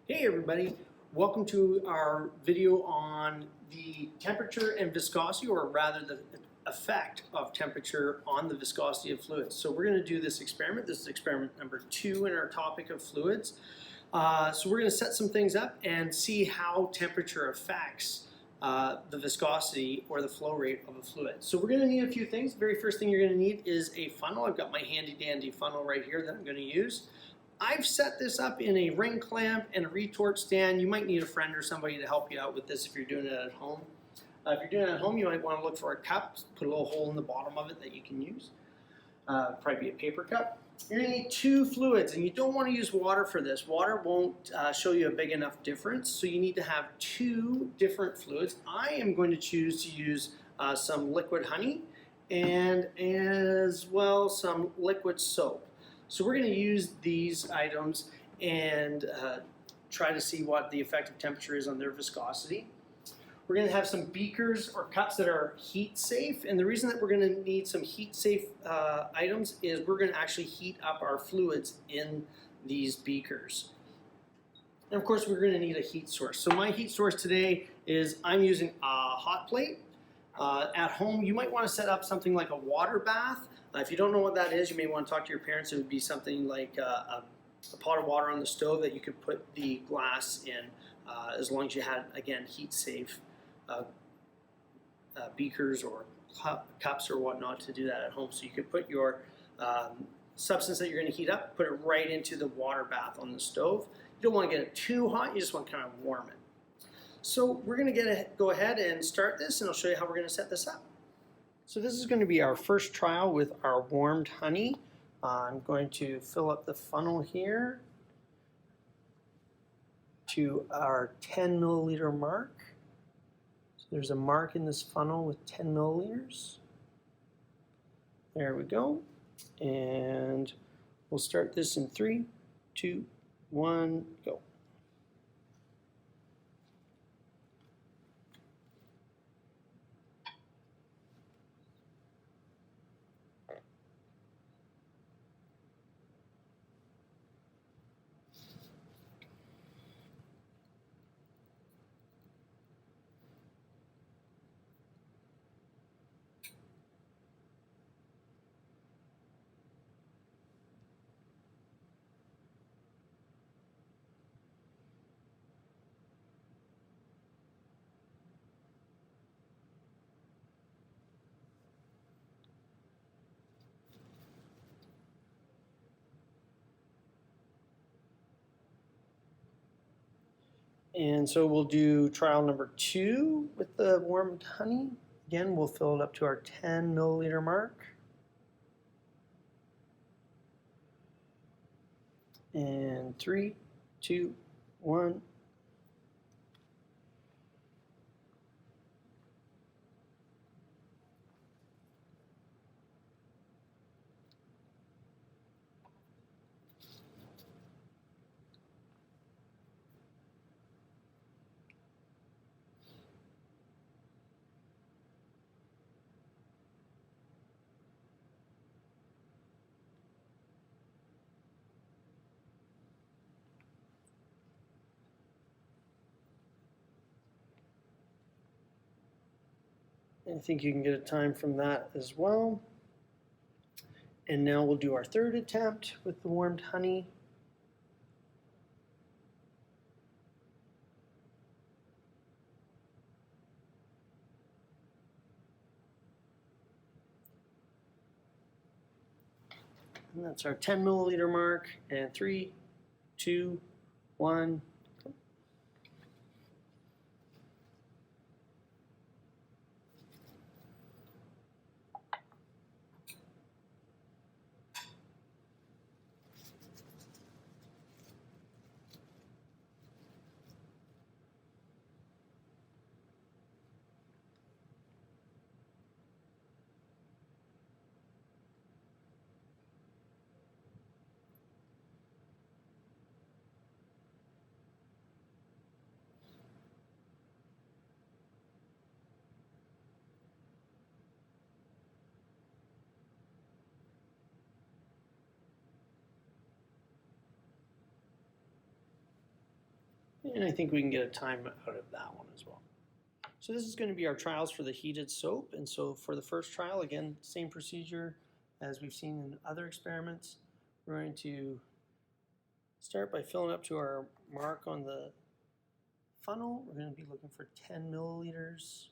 Hey everybody, welcome to our video on the temperature and viscosity, or rather the effect of temperature on the viscosity of fluids. So we're going to do this experiment. This is experiment number 2 in our topic of fluids. So we're going to set some things up and see how temperature affects the viscosity or the flow rate of a fluid. So we're going to need a few things. The very first thing you're going to need is a funnel. I've got my handy dandy funnel right here that I'm going to use. I've set this up in a ring clamp and a retort stand. You might need a friend or somebody to help you out with this if you're doing it at home. If you're doing it at home, you might want to look for a cup, put a little hole in the bottom of it that you can use. Probably be a paper cup. You're going to need 2 fluids, and you don't want to use water for this. Water won't show you a big enough difference, so you need to have 2 different fluids. I am going to choose to use some liquid honey and as well some liquid soap. So we're going to use these items and try to see what the effective temperature is on their viscosity. We're going to have some beakers or cups that are heat safe, and the reason that we're going to need some heat safe items is we're going to actually heat up our fluids in these beakers. And of course we're going to need a heat source. So my heat source today is I'm using a hot plate. At home you might want to set up something like a water bath. If you don't know what that is, you may want to talk to your parents. It would be something like a pot of water on the stove that you could put the glass in, as long as you had, again, heat-safe beakers or cups or whatnot to do that at home. So you could put your substance that you're going to heat up, put it right into the water bath on the stove. You don't want to get it too hot, you just want to kind of warm it. So we're going to go ahead and start this, and I'll show you how we're going to set this up. So this is going to be our first trial with our warmed honey. I'm going to fill up the funnel here to our 10 milliliter mark. So there's a mark in this funnel with 10 milliliters. There we go. And we'll start this in 3, 2, 1, go. And so we'll do trial number 2 with the warmed honey. Again, we'll fill it up to our 10 milliliter mark. And 3, 2, 1. I think you can get a time from that as well. And now we'll do our 3rd attempt with the warmed honey. And that's our 10 milliliter mark. And 3, 2, 1. And I think we can get a time out of that one as well. So this is going to be our trials for the heated soap. And so for the first trial, again, same procedure as we've seen in other experiments. We're going to start by filling up to our mark on the funnel. We're going to be looking for 10 milliliters.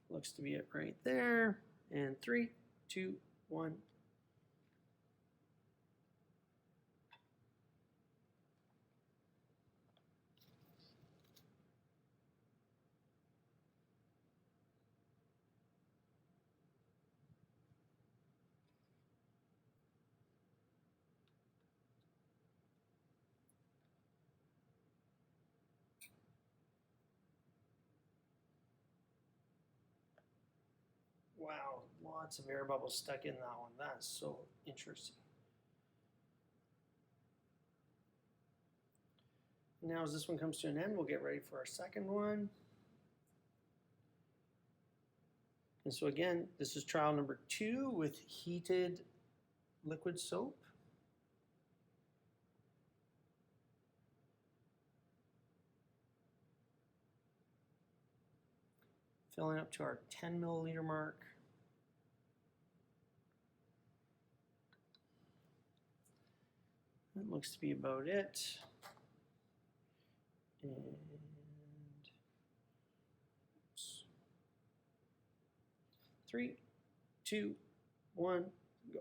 Looks to be it right there. And 3, 2, 1. Wow, lots of air bubbles stuck in that one. That's so interesting. Now as this one comes to an end, we'll get ready for our second one. And so again, this is trial number 2 with heated liquid soap. Filling up to our 10 milliliter mark. That looks to be about it. And 3, 2, 1, go.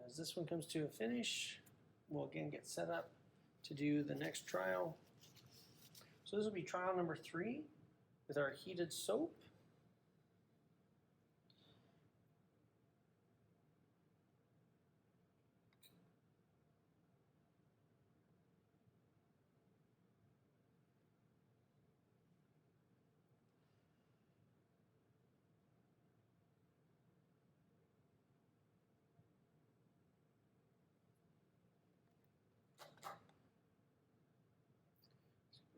As this one comes to a finish, we'll again get set up to do the next trial. So this will be trial number 3 with our heated soap.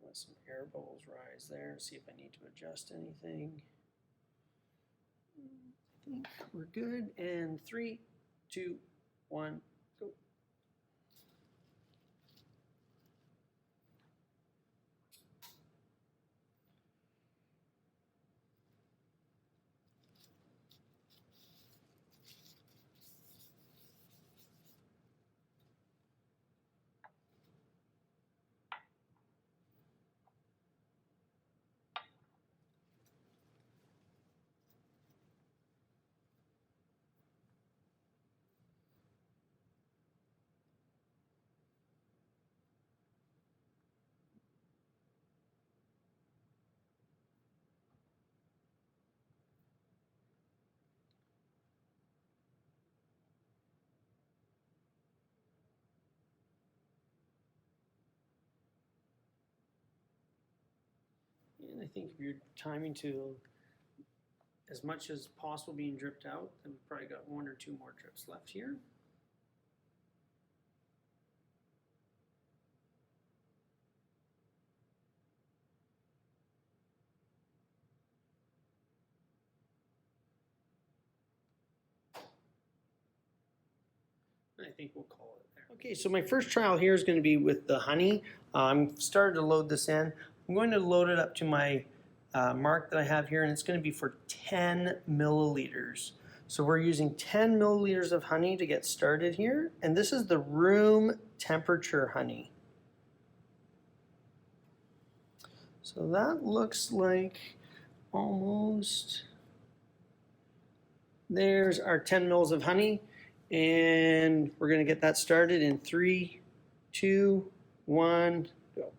Let some air bubbles rise there, see if I need to adjust anything. I think we're good. And 3, 2, 1, go. And I think if you're timing to as much as possible being dripped out, then we've probably got 1 or 2 more drips left here. I think we'll call it there. Okay, so my first trial here is going to be with the honey. I'm starting to load this in. I'm going to load it up to my mark that I have here, and it's going to be for 10 milliliters. So we're using 10 milliliters of honey to get started here, and this is the room temperature honey. So that looks like almost, there's our 10 mils of honey. And we're going to get that started in 3, 2, 1, go.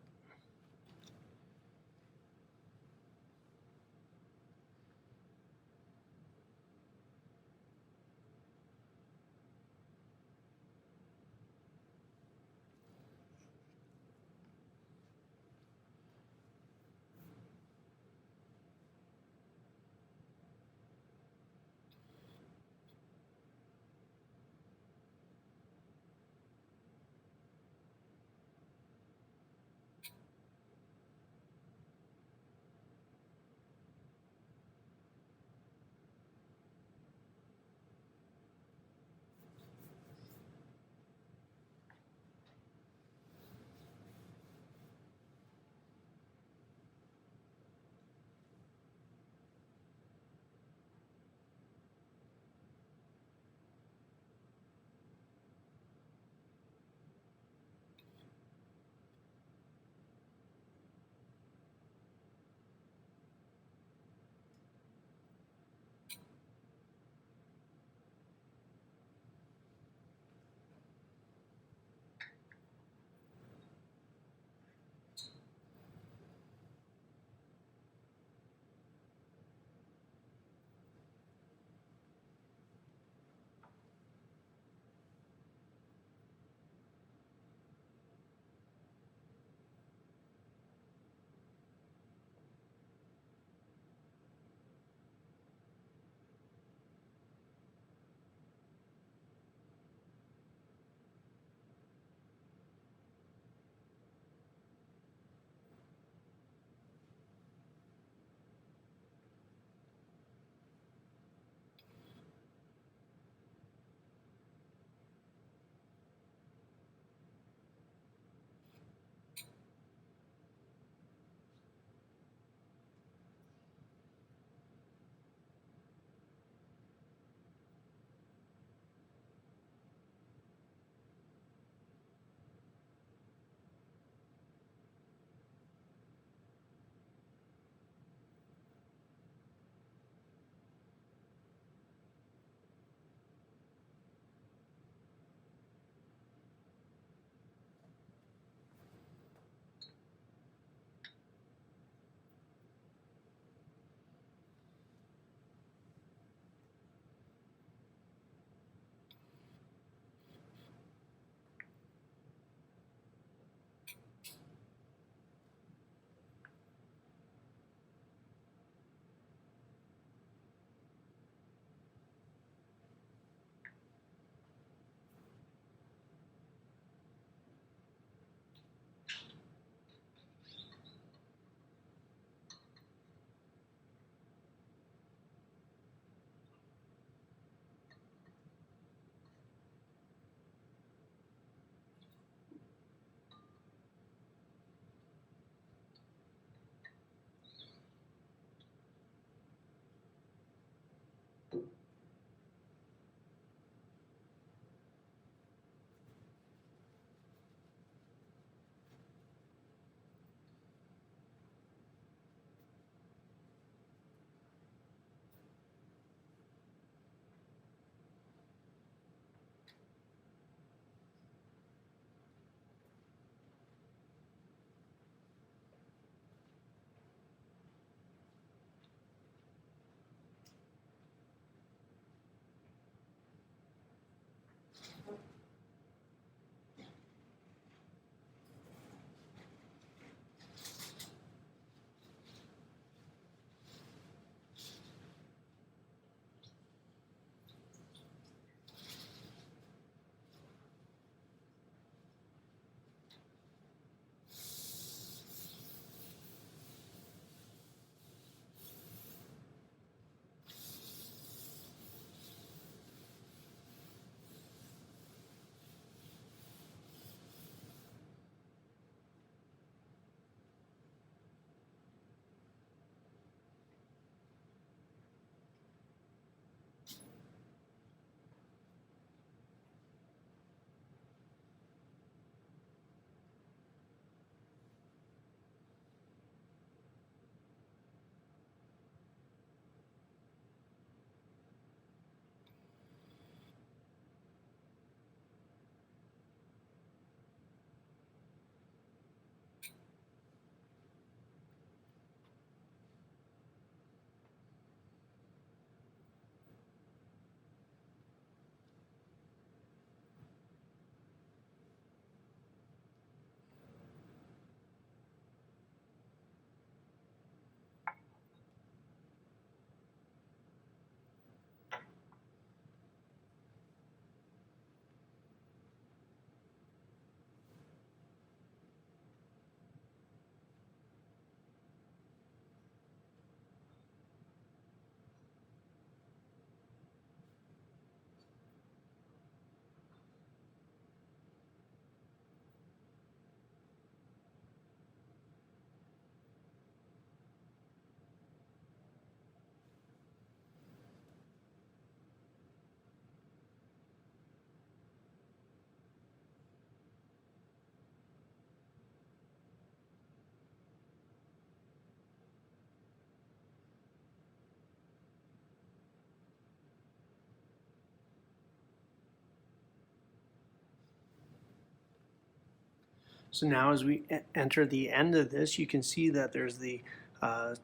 So now as we enter the end of this, you can see that there's the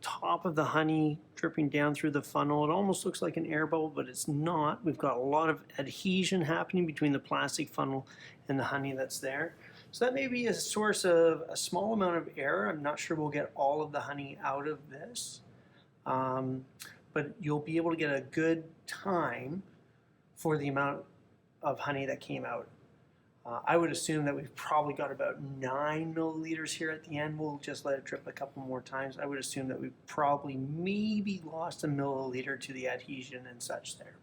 top of the honey dripping down through the funnel. It almost looks like an air bubble, but it's not. We've got a lot of adhesion happening between the plastic funnel and the honey that's there. So that may be a source of a small amount of air. I'm not sure we'll get all of the honey out of this, but you'll be able to get a good time for the amount of honey that came out. I would assume that we've probably got about 9 milliliters here at the end. We'll just let it drip a couple more times. I would assume that we've probably maybe lost a milliliter to the adhesion and such there.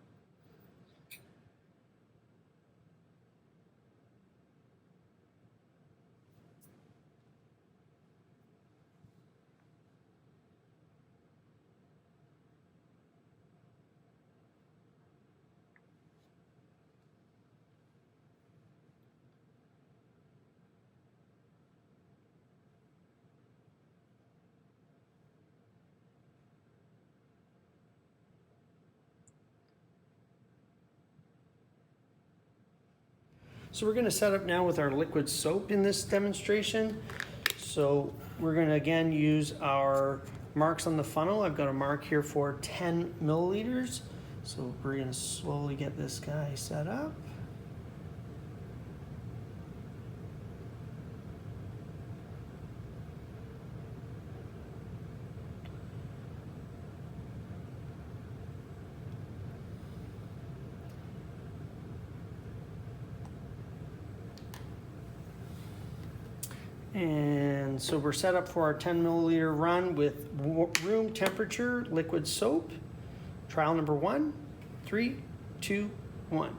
So we're going to set up now with our liquid soap in this demonstration. So we're going to again use our marks on the funnel. I've got a mark here for 10 milliliters. So we're going to slowly get this guy set up. And so we're set up for our 10 milliliter run with room temperature liquid soap. Trial number 1, 3, 2, 1.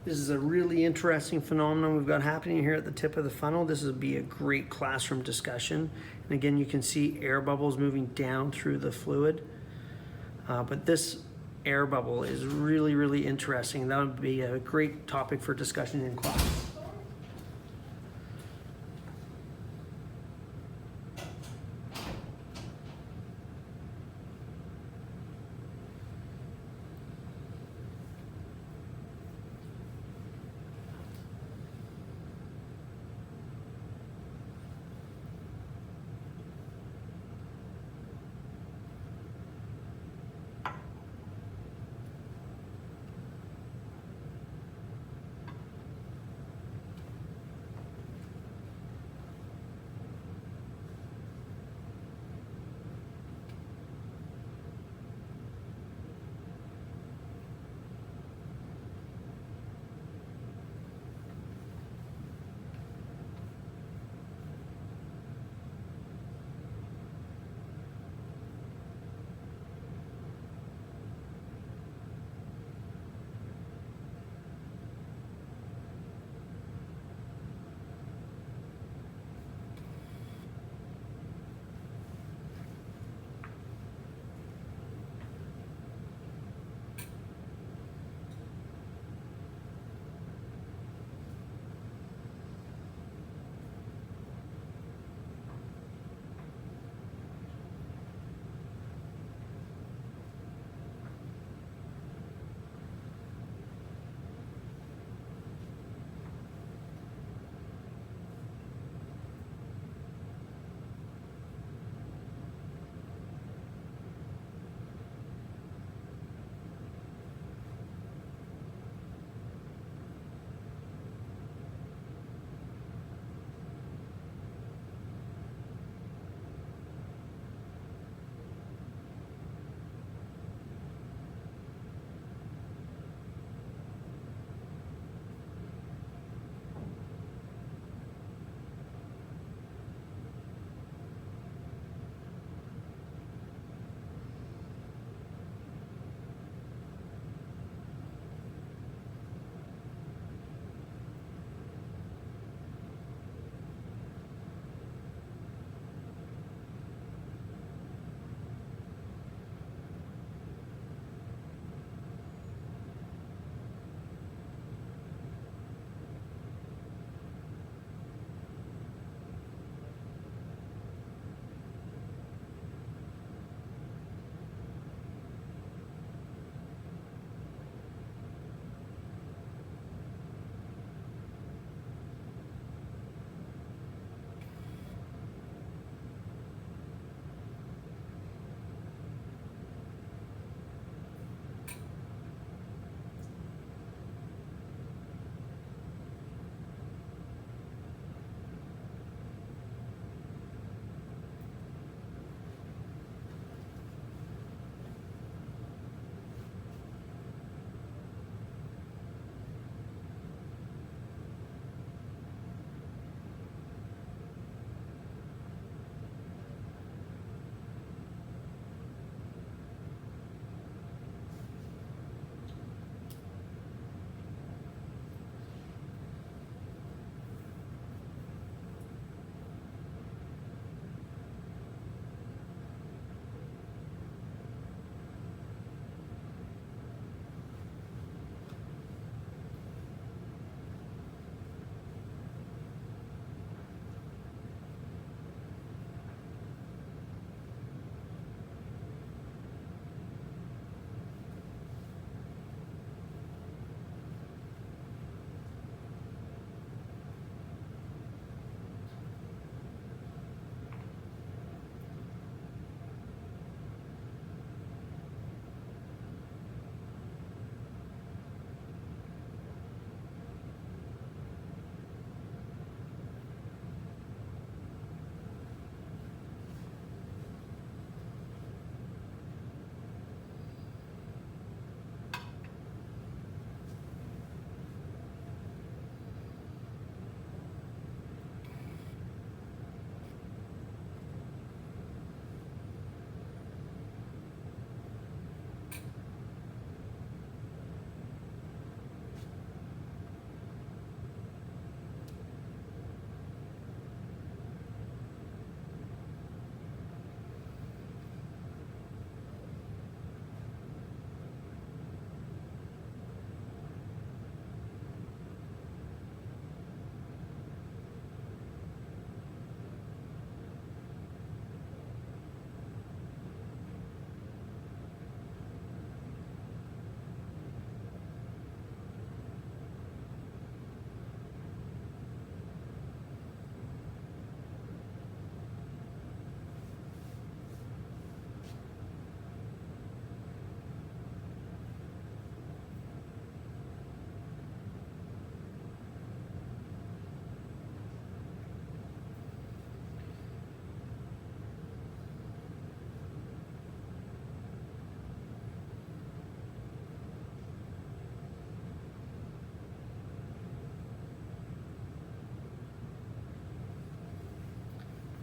This is a really interesting phenomenon we've got happening here at the tip of the funnel. This would be a great classroom discussion. And again, you can see air bubbles moving down through the fluid. But this air bubble is really, really interesting. That would be a great topic for discussion in class.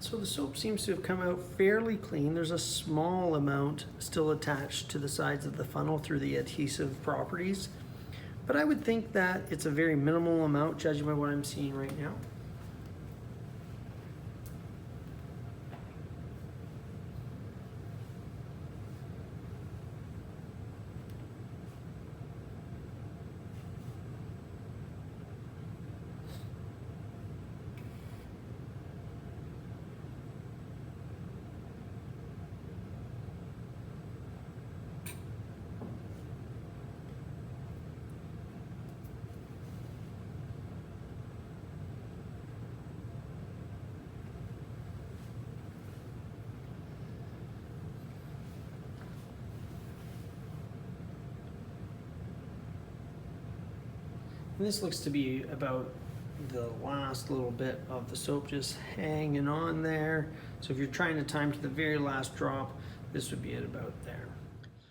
So the soap seems to have come out fairly clean. There's a small amount still attached to the sides of the funnel through the adhesive properties. But I would think that it's a very minimal amount, judging by what I'm seeing right now. And this looks to be about the last little bit of the soap just hanging on there. So if you're trying to time to the very last drop, this would be at about there.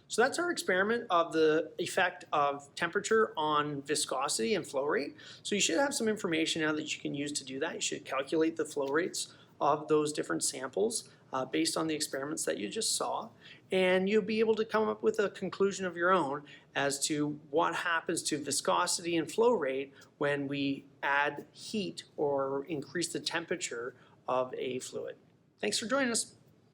So that's our experiment of the effect of temperature on viscosity and flow rate. So you should have some information now that you can use to do that. You should calculate the flow rates of those different samples based on the experiments that you just saw. And you'll be able to come up with a conclusion of your own as to what happens to viscosity and flow rate when we add heat or increase the temperature of a fluid. Thanks for joining us.